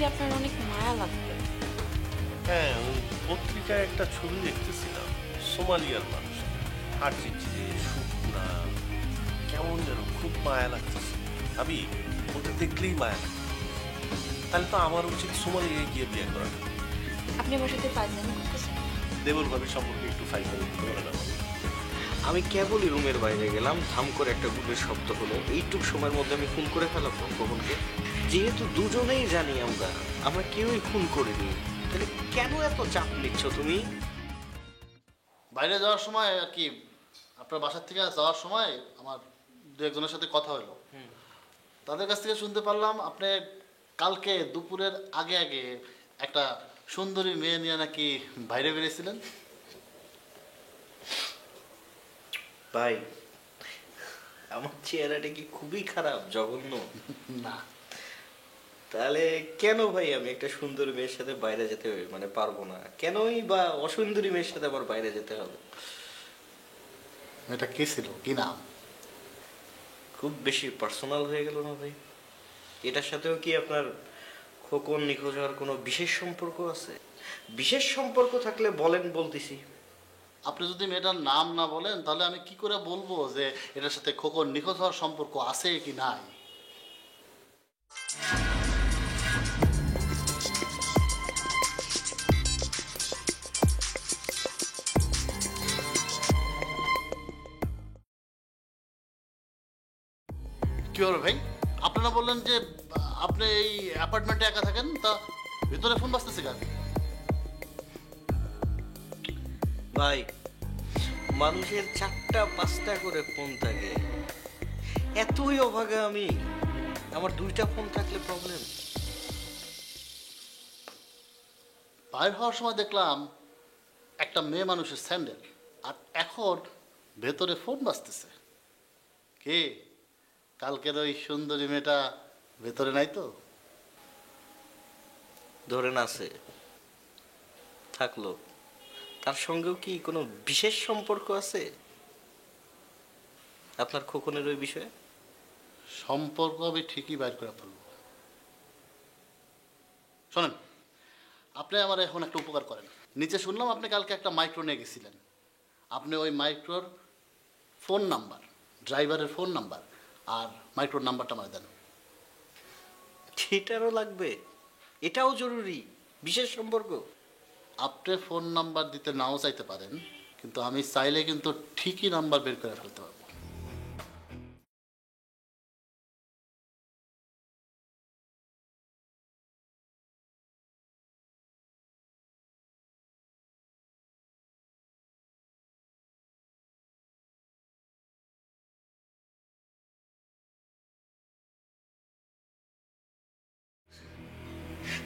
দেখলে আপনার অনেক মায়া লাগবে। হ্যাঁ, ওই পত্রিকায় একটা ছবি দেখতেছিলাম, সোমালিয়ার মানুষ, হাট চিচিরে শুকনা, কেমন যেন খুব মায়া লাগতেছে। আমি ওটা দেখলেই মায়া লাগে। তাহলে তো আমার উচিত সোমালিয়ায় গিয়ে বিয়ে করা। আপনি আমার সাথে ফাইজলামি করতেছেন? দেবর ভাবির সম্পর্কে একটু ফাইজলামি করতে পারে না? আমি কেবলই রুমের বাইরে গেলাম, ধাম করে একটা গুলির শব্দ হলো। এইটুক সময়ের মধ্যে আমি খুন করে ফেলাবো কখনকে? যেহেতু দুজনেই জানি আমরা কেউই খুন করিনি, তাহলে কেন এত চাপ নিচ্ছ তুমি? বাইরে যাওয়ার সময় আর কি, আপনার বাসার থেকে যাওয়ার সময় আমার দু একজনের সাথে কথা হলো। তাদের কাছ থেকে শুনতে পারলাম আপনি কালকে দুপুরের আগে আগে একটা সুন্দরী মেয়ে নিয়ে নাকি বাইরে বেরিয়েছিলেন। ভাই, আমার চেহারাটা কি খুবই খারাপ, জঘন্য? না। তাহলে কেন ভাই আমি একটা সুন্দরী মেয়ের সাথে বাইরে যেতে মানে পারবো না? কেনই বা অসুন্দরী মেয়ের সাথে আবার বাইরে যেতে হবে? এটা কে ছিল, কি নাম? খুব বেশি পার্সোনাল হয়ে গেল না ভাই? এটার সাথেও কি আপনার খোকন নিখোঁজ হওয়ার কোনো বিশেষ সম্পর্ক আছে? বিশেষ সম্পর্ক থাকলে বলেন, বলতেছি। আপনি যদি মেয়েটার নাম না বলেন তাহলে আমি কি করে বলবো যে এটার সাথে খোকন নিখোঁজ হওয়ার সম্পর্ক আছে কি নাই? কি হবে ভাই, আপনারা বললেন যে আপনি এই অ্যাপার্টমেন্টে একা থাকেন, তা ভিতরে ফোন বাজতেছে কেন? ভাই, মানুষের 4টা 5টা করে ফোন থাকে, এতই অভাগা আমি। আমার 2টা ফোন থাকলে প্রবলেম। বাইর হওয়ার সময় দেখলাম একটা মেয়ে মানুষের স্যান্ডেল, আর এখন ভেতরে ফোন বাজতেছে। কে? কালকের ওই সুন্দরী মেয়েটা ভেতরে নাই তো? ধরেন আছে, থাকলো, তার সঙ্গেও কি কোনো বিশেষ সম্পর্ক আছে আপনার খোকনের ওই বিষয়ে? সম্পর্ক আমি ঠিকই বাইর করে ফেলবো। শোনেন, আপনি আমার এখন একটা উপকার করেন। নিচে শুনলাম আপনি কালকে একটা মাইক্রো নিয়ে গেছিলেন। আপনি ওই মাইক্রোর ফোন নাম্বার, ড্রাইভারের ফোন নাম্বার আর মাইক্রোর নাম্বারটা আমার দেন। সেটারও লাগবে? এটাও জরুরি? বিশেষ সম্পর্ক? আপনি ফোন নাম্বার দিতে নাও চাইতে পারেন, কিন্তু আমি চাইলে কিন্তু ঠিকই নাম্বার বের করে ফেলতে পারবো।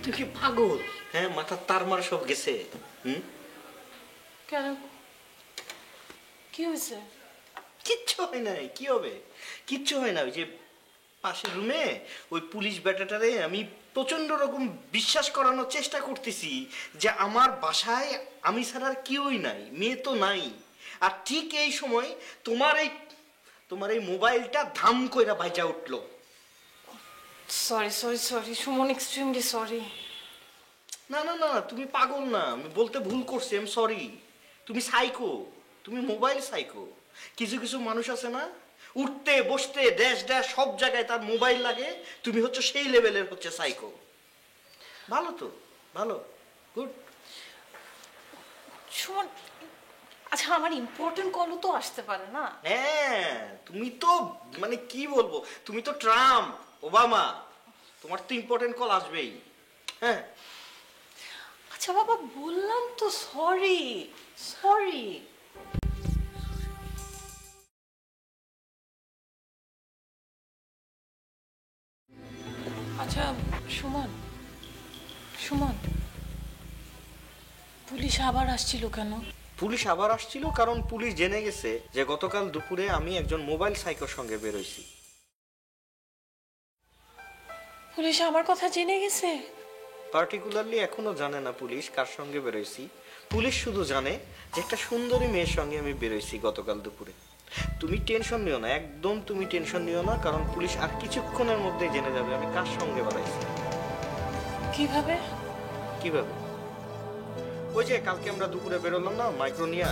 তুই কি পাগল? হ্যাঁ, মাথার তার মার সব গেছে। কেন, কি হয়েছে? কিচ্ছু হয় নাই। কি হবে? কিচ্ছু হয় না। ওই যে পাশের রুমে ওই পুলিশ ব্যাটাটারে আমি প্রচন্ড রকম বিশ্বাস করানোর চেষ্টা করতেছি যে আমার বাসায় আমি ছাড়া আর কেউই নাই, মেয়ে তো নাই। আর ঠিক এই সময় তোমার এই মোবাইলটা ধাম কইরা বাজা উঠলো। Sorry sorry sorry Suman, extremely sorry. না না না, তুমি পাগল না, আমি বলতে ভুল করছি, আই এম সরি। তুমি সাইকো, তুমি মোবাইল সাইকো। কিছু কিছু মানুষ আছে না, উঠতে বসতে ড্যাশ ড্যাশ সব জায়গায় তার মোবাইল লাগে। তুমি হচ্ছে সেই লেভেলের হচ্ছে সাইকো। ভালো তো, ভালো, গুড। সুমন, আচ্ছা আমার ইম্পর্টেন্ট কলও তো আসতে পারে না? হ্যাঁ, তুমি তো মানে কি বলবো, তুমি তো ট্রাম্প, ওবামা, তোমার তো ইম্পর্টেন্ট কল আসবেই। হ্যাঁ আচ্ছা বাবা, বললাম তো সরি সরি। আচ্ছা সুমন, সুমন, পুলিশ আবার আসছিল কেন? পুলিশ আবার আসছিল কারণ পুলিশ জেনে গেছে যে গতকাল দুপুরে আমি একজন মোবাইল সাইকোর সঙ্গে বেরোইছি। পুলিশ আমার কথা জেনে গেছে? পার্টিকুলারলি এখনো জানে না পুলিশ কার সঙ্গে বেরোইছি। পুলিশ শুধু জানে যে একটা সুন্দরী মেয়ের সঙ্গে আমি বেরোইছি গতকাল দুপুরে। তুমি টেনশন নিও না, একদম তুমি টেনশন নিও না, কারণ পুলিশ আর কিছুক্ষণের মধ্যে জেনে যাবে আমি কার সঙ্গে বেড়াইছি। কিভাবে? কিভাবে? ওই যে কালকে আমরা দুপুরে বেরোলাম না মাইক্রো নিয়ে,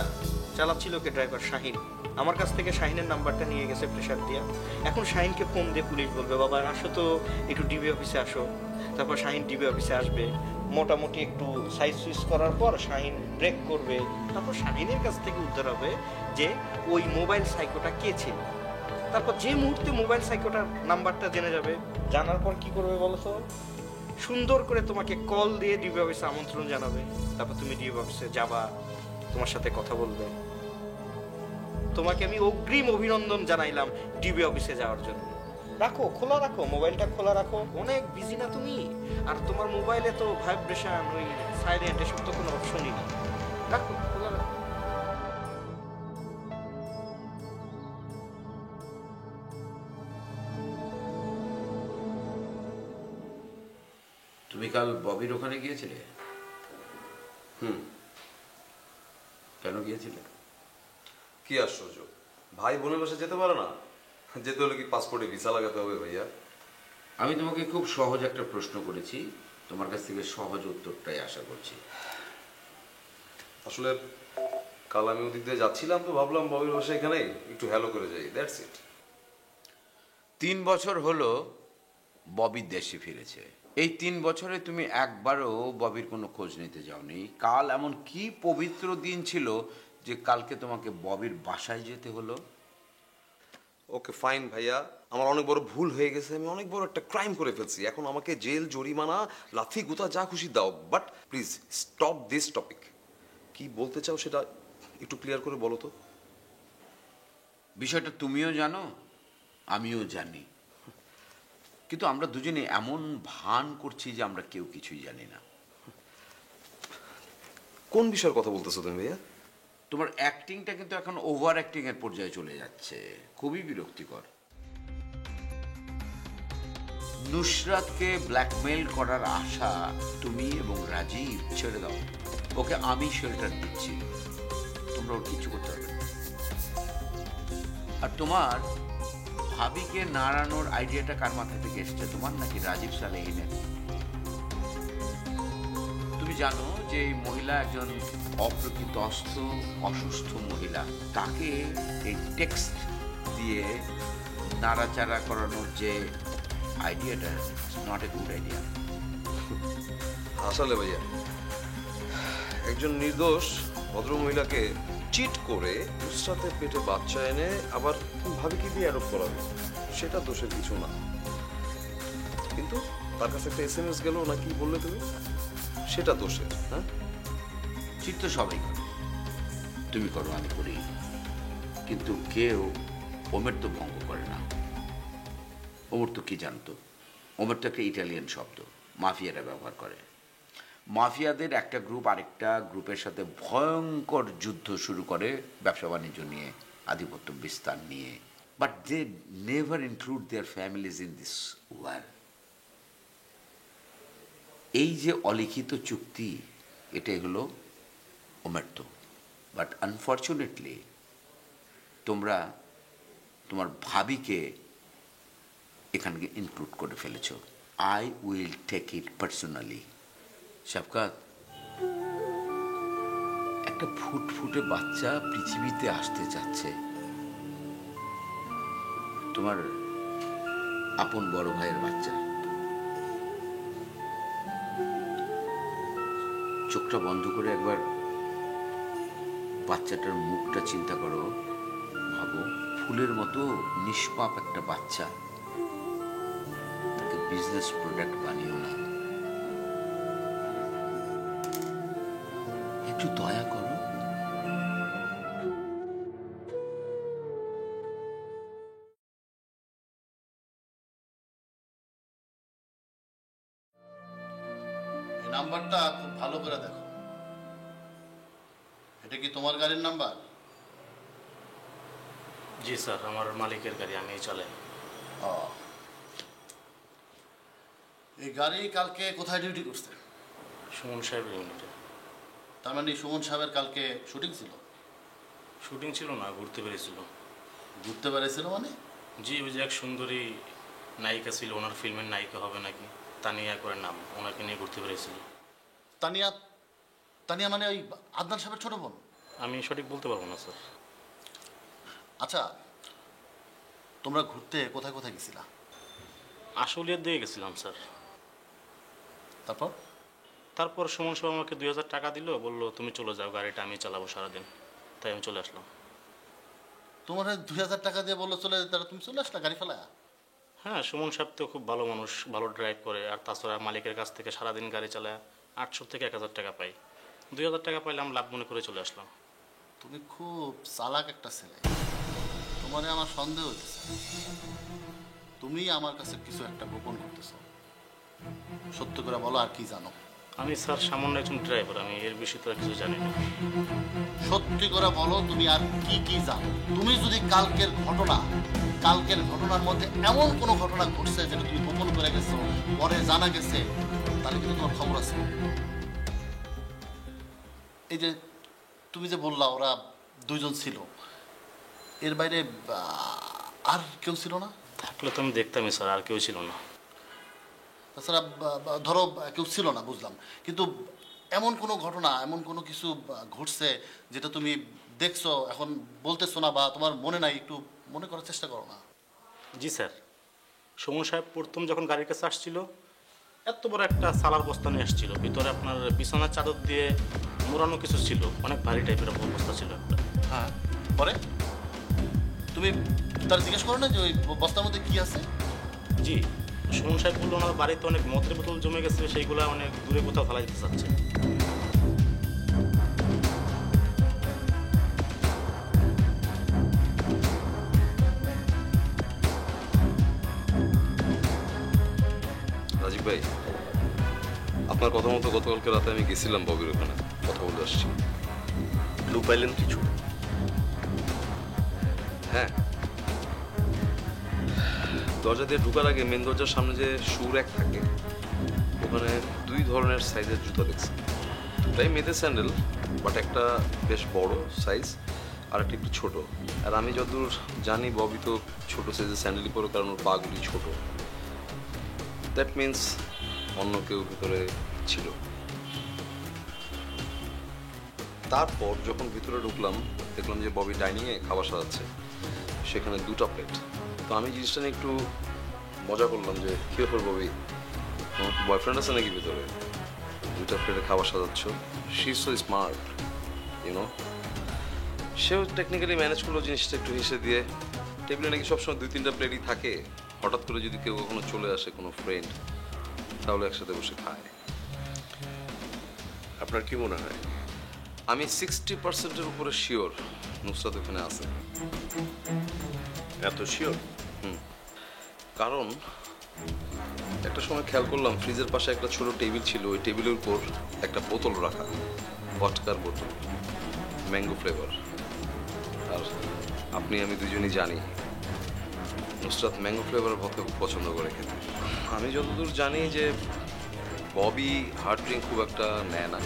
চালাচ্ছিল কে? ড্রাইভার শাহিন। আমার কাছ থেকে শাহিনের নাম্বারটা নিয়ে গেছে প্রেশার দিয়া। এখন শাহিনকে ফোন দিয়ে পুলিশ বলবে বাবা আসো তো একটু ডিবি অফিসে আসো। তারপর শাহিন ডিবি অফিসে আসবে, মোটামুটি একটু সাইজ সুইচ করার পর শাহিন ব্রেক করবে। তারপর শাহিনের কাছ থেকে উদ্ধার হবে যে ওই মোবাইল সাইকোটা কে ছিল। তারপর যে মুহূর্তে মোবাইল সাইকোটার নাম্বারটা জেনে যাবে, জানার পর কি করবে বলো তো? সুন্দর করে তোমাকে কল দিয়ে ডিবি অফিসে আমন্ত্রণ জানাবে। তারপর তুমি ডিবি অফিসে যাবা, তোমার সাথে কথা বলবে। তোমাকে আমি অগ্রিম অভিনন্দন জানাইলাম ডিবি অফিসে যাওয়ার জন্য। রাখো, খোলা রাখো, মোবাইলটা খোলা রাখো। অনেক বিজি না তুমি? আর তোমার মোবাইলে তো ভাইব্রেশন, ওই সাইলেন্ট, এসব তো কোনো অপশনই নেই। রাখো, খোলা রাখো। তুমি কাল ববির ওখানে গিয়েছিলে? কেন গিয়েছিলে? কি আশ্চর্য, ভাই বোনের বাসা যেতে পারে না? যেতে হলে কি পাসপোর্টে ভিসা লাগাতে হবে ভাইয়া? আমি তোমাকে খুব সহজ একটা প্রশ্ন করেছি, তোমার কাছ থেকে সহজ উত্তরটাই আশা করছি। আসলে কাল আমি ওদিক দিয়ে যাচ্ছিলাম তো ভাবলাম ববির বাসা এখানেই একটু হ্যালো করে যাই, দ্যাটস ইট। 3 বছর হলো ববি দেশে ফিরেছে। এই 3 বছরে তুমি একবারও ববির কোনো খোঁজ নিতে যাওনি। কাল এমন কি পবিত্র দিন ছিল যে কালকে তোমাকে ববির বাসায় যেতে হলো? ওকে ফাইন ভাইয়া, আমার অনেক বড় ভুল হয়ে গেছে, আমি অনেক বড় একটা ক্রাইম করে ফেলছি। এখন আমাকে জেল, জরিমানা, লাথি গুতা যা খুশি দাও, but please stop this topic. কি বলতে চাও সেটা একটু ক্লিয়ার করে বলো তো। বিষয়টা তুমিও জানো, আমিও জানি, কিন্তু আমরা দুজনে এমন ভান করছি যে আমরা কেউ কিছুই জানি না। কোন বিষয়ের কথা বলতেছো তুমি ভাইয়া? তোমার অ্যাক্টিংটা কিন্তু এখন ওভার অ্যাক্টিং এর পর্যায়ে চলে যাচ্ছে, খুবই বিরক্তিকর। নুসরাতকে ব্ল্যাকমেইল করার আশা তুমি এবং রাজীব ছেড়ে দাও। ওকে আমি শেল্টার দিচ্ছি, তোমরা ওর কিছু করতে পারবে না। আর তোমার ভাবিকে নাড়ানোর আইডিয়াটা কার মাথা থেকে এসছে, তোমার নাকি রাজীব সালেহিনের? তুমি জানো যে এই মহিলা একজন অপ্রকৃতস্থ অসুস্থ মহিলা, তাকে এই টেক্সট দিয়ে নাড়াচাড়া করানোর যে আইডিয়াটা, নট এ গুড আইডিয়া। আসলে ভাইয়া একজন নির্দোষ ভদ্রমহিলাকে চিট করে নুসরাতের পেটে বাচ্চা এনে আবার ভাবিকে দিয়ে আরোপ করাবে, সেটা দোষের কিছু না। কিন্তু তার কাছে একটা SMS গেল না, কি বললে তুমি, সেটা দোষের। হ্যাঁ, চিত্ত সবাই করে, তুমি করো, আমি করি, কিন্তু কেউ ওমের তো ভঙ্গ করে না। ওমর তো কি জানতো? ওমর তো একটা ইটালিয়ান শব্দ, মাফিয়ারা ব্যবহার করে। মাফিয়াদের একটা গ্রুপ আরেকটা গ্রুপের সাথে ভয়ঙ্কর যুদ্ধ শুরু করে ব্যবসা বাণিজ্য নিয়ে, আধিপত্য বিস্তার নিয়ে, but they never include their families in this war. এই যে অলিখিত চুক্তি, এটাই হলো ওমেরতো। বাট আনফর্চুনেটলি তোমরা তোমার ভাবিকে এখানে ইনক্লুড করে ফেলেছ। I will take it personally. Shafkat, একটা ফুটফুটে বাচ্চা পৃথিবীতে আসতে যাচ্ছে, তোমার আপন বড় ভাইয়ের বাচ্চা। চোখটা বন্ধ করে একবার বাচ্চাটার মুখটা চিন্তা করো, ভাবো, ফুলের মতো নিষ্পাপ একটা বাচ্চা, তাকে বিজনেস প্রোডাক্ট বানিও না, একটু দয়া করো। এই নাম্বারটা খুব ভালো করে দেখো, এটা কি তোমার গাড়ির নাম্বার? জি স্যার, আমার মালিকের গাড়ি, আমি চালাই। ও, এই গাড়ি কালকে কোথায় ডিউটি করছে? সুমন সাহেবের ইউনিটে। তার মানে সুমন সাহেবের কালকে শুটিং ছিল? শুটিং ছিল না, ঘুরতে পেরেছিল। ঘুরতে পেরেছিল মানে? জি, ওই যে এক সুন্দরী নায়িকা ছিল, ওনার ফিল্মের নায়িকা হবে নাকি, তানিয়া করে নাম, ওনাকে নিয়ে ঘুরতে বেরিয়েছিল। তানিয়া? তানিয়া মানে ওই আদনান সাহেবের ছোট বোন? আমি সঠিক বলতে পারবো না স্যার। আচ্ছা, তোমরা ঘুরতে কোথায় কোথায় গেছিলা? আশুলিয়ার দিকে গেছিলাম স্যার। তারপর? তারপর সুমন সাহেব আমাকে 2000 টাকা দিল, বললো তুমি চলে যাও, গাড়িটা আমি চালাবো সারাদিন। তাই আমি চলে আসলাম। তোমার 2000 টাকা দিয়ে বললো চলে যেতে, তুমি চলে আসলা গাড়ি ফেলায়া? হ্যাঁ, সুমন সাহেব তো খুব ভালো মানুষ, ভালো ড্রাইভ করে, আর তাছাড়া মালিকের কাছ থেকে সারাদিন গাড়ি চালায় 800 থেকে 1000 টাকা পাই। 2000 টাকা পাইলাম, লাভ মনে করে চলে আসলাম। তুমি খুব চালাক একটা ছেলে, তোমারে আমার সন্দেহ হইতেছে। তুমি আমার কাছে কিছু একটা গোপন করতেছো, সত্য করে বলো আর কি জানো? আমি স্যার সামান্য একজন ড্রাইভার, আমি এর বিষয়ে তো আর কিছু জানি না। সত্যি করে বলো তুমি আর কি কি জানো? তুমি যদি কালকের ঘটনার মধ্যে এমন কোনো ঘটনা ঘটছে যেটা তুমি গোপন করে গেছো, পরে জানা গেছে, তাহলে কিন্তু তোমার খবর আছে। এই যে তুমি যে বললা ওরা দুইজন ছিল, এর বাইরে আর কেউ ছিল না? থাকলে তো আমি দেখতামই স্যার, আর কেউ ছিল না। তাছাড়া ধরো কেউ ছিল না বুঝলাম, কিন্তু এমন কোনো ঘটনা, এমন কোনো কিছু ঘটছে যেটা তুমি দেখছো, এখন বলতেছো না বা তোমার মনে নাই, একটু মনে করার চেষ্টা করো না। জি স্যার, সুমন সাহেব প্রথম যখন গাড়ির কাছে আসছিল, এত বড় একটা সালার বস্তা নিয়ে আসছিল, ভিতরে আপনার বিছানার চাদর দিয়ে মোড়ানো কিছু ছিল, অনেক ভারী টাইপের বস্তা ছিল একটা। হ্যাঁ, পরে তুমি তার জিজ্ঞেস করো না যে ওই বস্তার মধ্যে কি আছে? জি, সুমন সাহেব বললো ওনার বাড়িতে অনেক মদের বোতল জমে গেছে, সেইগুলো অনেক দূরে কোথাও ফেলা যেতে চাচ্ছে। রাজীব ভাই, আপনার কথা মতো গতকালকে রাতে আমি গেছিলাম ববির ওখানে, কথা বলে আসছি। ক্লু পাইলেন কিছু? হ্যাঁ, দরজা দিয়ে ঢোকার আগে মেন দরজার সামনে যে শু র্যাক থাকে, ওখানে 2 ধরনের সাইজের জুতা দেখছি। দুটাই মেয়েদের স্যান্ডেল, বাট একটা বেশ বড় সাইজ আর একটা একটু ছোট। আর আমি যতদূর জানি ববি তো ছোট সাইজের স্যান্ডেলই পরে, কারণ ওর পাগুলি ছোট। দ্যাট মিনস অন্য কেউ ভিতরে ছিল। তারপর যখন ভিতরে ঢুকলাম, দেখলাম যে ববি ডাইনিংয়ে খাবার সাজাচ্ছে, সেখানে 2টা প্লেট। তো আমি জিনিসটা নিয়ে একটু মজা করলাম যে কি ব্যাপার ববি, তোমার বয়ফ্রেন্ড আছে নাকি ভিতরে, 2টা প্লেটে খাবার সাজাচ্ছ? She is so smart, you know. সেও টেকনিক্যালি ম্যানেজ করলো জিনিসটা একটু হেসে দিয়ে। টেবিলে নাকি সবসময় 2-3টা প্লেটই থাকে, হঠাৎ করে যদি কেউ কখনো চলে আসে, কোনো ফ্রেন্ড, তাহলে একসাথে বসে খায়। আপনার কি মনে হয়? আমি 60%-এর উপরে শিওর নুসরাত ওখানে আছে। এত শিওর? কারণ একটা সময় খেয়াল করলাম ফ্রিজের পাশে একটা ছোট টেবিল ছিল, ওই টেবিলের উপর একটা বোতল রাখা, ভডকার বোতল, ম্যাঙ্গো ফ্লেভার। আর আপনি আমি দুজনই জানি নুসরাত ম্যাঙ্গো ফ্লেভার ভদকা খুব পছন্দ করে খেতে। আমি যতদূর জানি যে ববি হার্ড ড্রিঙ্ক খুব একটা নেয় না,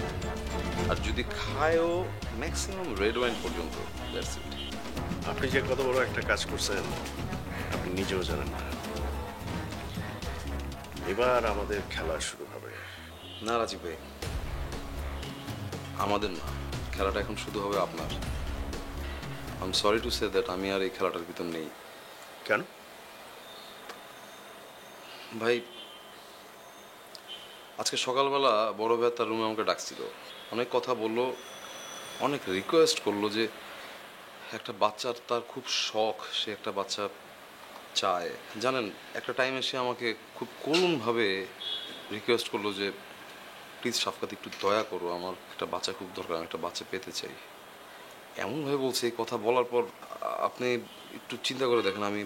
আর যদি খায়ও ম্যাক্সিমাম রেড ওয়াইন পর্যন্ত। That's it. আপনি যে কত বড় একটা কাজ করছেন আপনি নিজেও জানেন না। এবার আমাদের খেলা শুরু হবে। না রাজীব ভাই, আমাদের না, খেলাটা এখন শুধু হবে আপনার। I am sorry to say that আমি আর এই খেলাটার ভিতর নেই। কেন? ভাই, আজকে সকালবেলা বড় ভাই তার রুমে আমাকে ডাকছিল, অনেক কথা বললো, অনেক রিকোয়েস্ট করলো যে একটা বাচ্চার তার খুব শখ, সে একটা বাচ্চা চায়। জানেন, একটা টাইমে সে আমাকে খুব করুণভাবে রিকোয়েস্ট করলো যে প্লিজ শাফকাত একটু দয়া করো, আমার একটা বাচ্চা খুব দরকার, আমি একটা বাচ্চা পেতে চাই। এমনভাবে বলছে, এই কথা বলার পর আপনি একটু চিন্তা করে দেখেন, আমি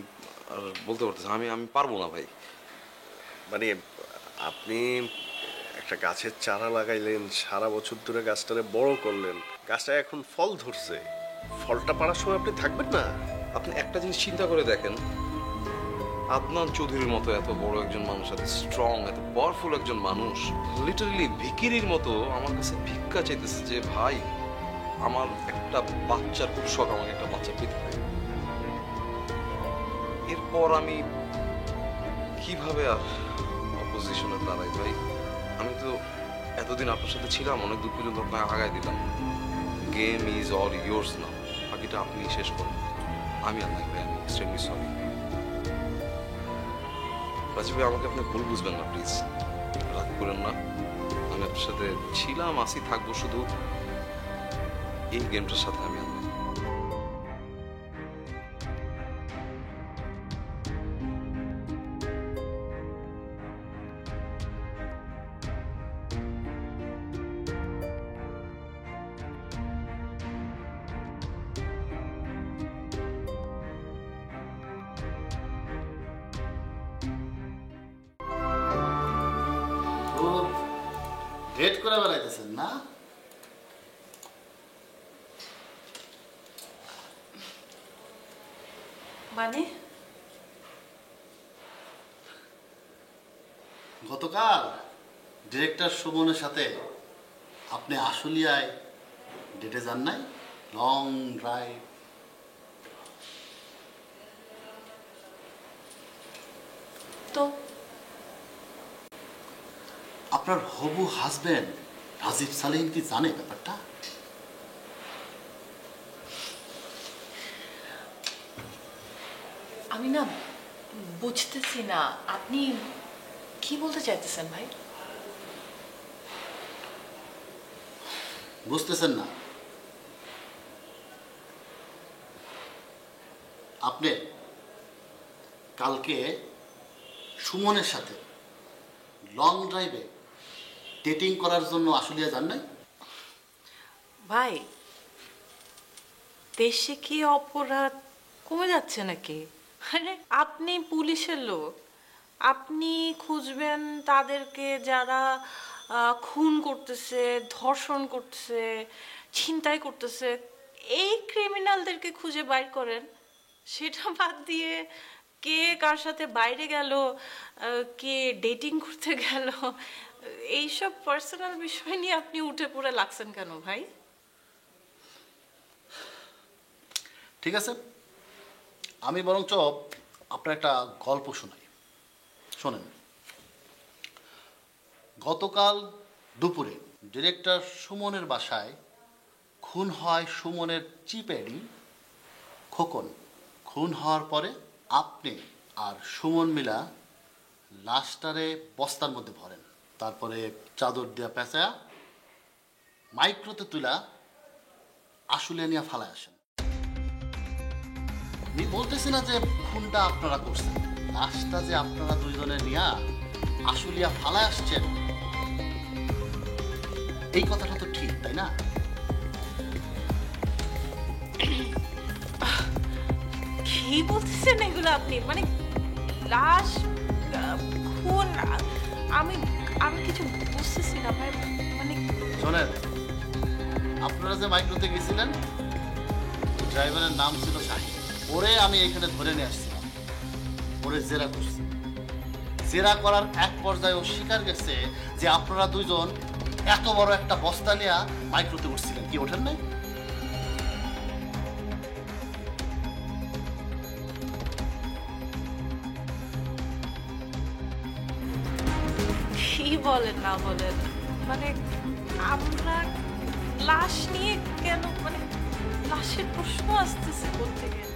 আর বলতে পারতেছি আমি পারবো না ভাই। মানে আপনি একটা গাছের চারা লাগাইলেন, সারা বছর ধরে গাছটারে বড় করলেন, গাছটা এখন ফল ধরছে, ফলটা পাড়ার সময় আপনি থাকবেন না? আপনি একটা জিনিস চিন্তা করে দেখেন, আদনান চৌধুরীর মতো এত বড় একজন মানুষ, এত স্ট্রং, এত পাওয়ারফুল একজন মানুষ, লিটারালি ভিখিরির মতো আমার কাছে ভিক্ষা চাইতেছে যে ভাই আমার একটা বাচ্চার খুব শখ, আমাকে একটা বাচ্চা পেতে হবে। এরপর আমি কিভাবে আর পজিশনে দাঁড়াই ভাই। আমি তো এতদিন আপনার সাথে ছিলাম, অনেক দূর পর্যন্ত আপনাকে আগায় দিলাম। গেম ইজ অল ইয়োর্স না, বাকিটা আপনি শেষ করুন। আমি আর নাই ভাই, আমি এক্সট্রিমলি সরি। রাজীব ভাই, আমাকে আপনি ভুল বুঝবেন না প্লিজ, রাগ করেন না। আমি আপনার সাথে ছিলাম, আসি, থাকবো, শুধু এই গেমটার সাথে আমি আর নাই। খুব ডেট করে বেড়াইতেছেন না? মানে গতকাল ডিরেক্টর সুমনের সাথে আপনি আশুলিয়ায় ডেটে যান নাই? Long drive. তো আপনার হবু হাজবেন্ড রাজীব সালিম কি জানে ব্যাপারটা? আমি না বুঝতেছি না আপনি কি বলতে চাইতেছেন ভাই। বুঝতেছেন না? আপনি কালকে সুমনের সাথে লং ড্রাইভে ডেটিং করার জন্য আশুলিয়া যান নাই? ভাই দেশে কি অপরাধ কমে যাচ্ছে নাকি? আরে আপনি পুলিশের লোক, আপনি খুঁজবেন তাদেরকে যারা খুন করতেছে, ধর্ষণ করতেছে, ছিনতাই করতেছে, এই ক্রিমিনালদেরকে খুঁজে বাইর করেন। সেটা বাদ দিয়ে কে কার সাথে বাইরে গেল, কে ডেটিং করতে গেল, এইসব পার্সোনাল বিষয় নিয়ে আপনি উঠে পড়ে লাগছেন কেন ভাই? ঠিক আছে, আমি বরঞ্চ আপনার একটা গল্প শোনাই, শোনেন। গতকাল দুপুরে ডিরেক্টর সুমনের বাসায় খুন হয় সুমনের চিপেডি খোকন। খুন হওয়ার পরে আপনি আর সুমন মিলা লাশটারে বস্তার মধ্যে ভরেন, তারপরে চাদর দিয়া পেঁচা মাইক্রোতে তুলা আশুলিয়া নিয়ে ফালায় আসেন। আমি বলতেছি না যে খুনটা আপনারা করছেন, লাশটা যে আপনারা দুইজনে নিয়ে আশুলিয়া ফালায় আসছেন, এই কথাটা তো ঠিক, তাই না? কি বলতেছেন এগুলো আপনি? মানে লাশ, খুন, আমি আমি কিছু বুঝতেছি না ভাই। মানে শোনেন, আপনারা যে মাইক্রোতে গেছিলেন, ড্রাইভারের নাম ছিল শাহিন। ওরে আমি এখানে ধরে নিয়ে আসছিলাম, ওরে জেরা করছি। জেরা করার এক পর্যায়ে ও স্বীকার গেছে যে আপনারা দুইজন এত বড় একটা বস্তা নিয়ে মাইক্রোতে উঠছিলেন। কি ওঠেন নাই? কি বলেন না বলেন, মানে আমরা লাশ নিয়ে কেন, মানে লাশের প্রশ্ন আসতেছে বলতে গেলে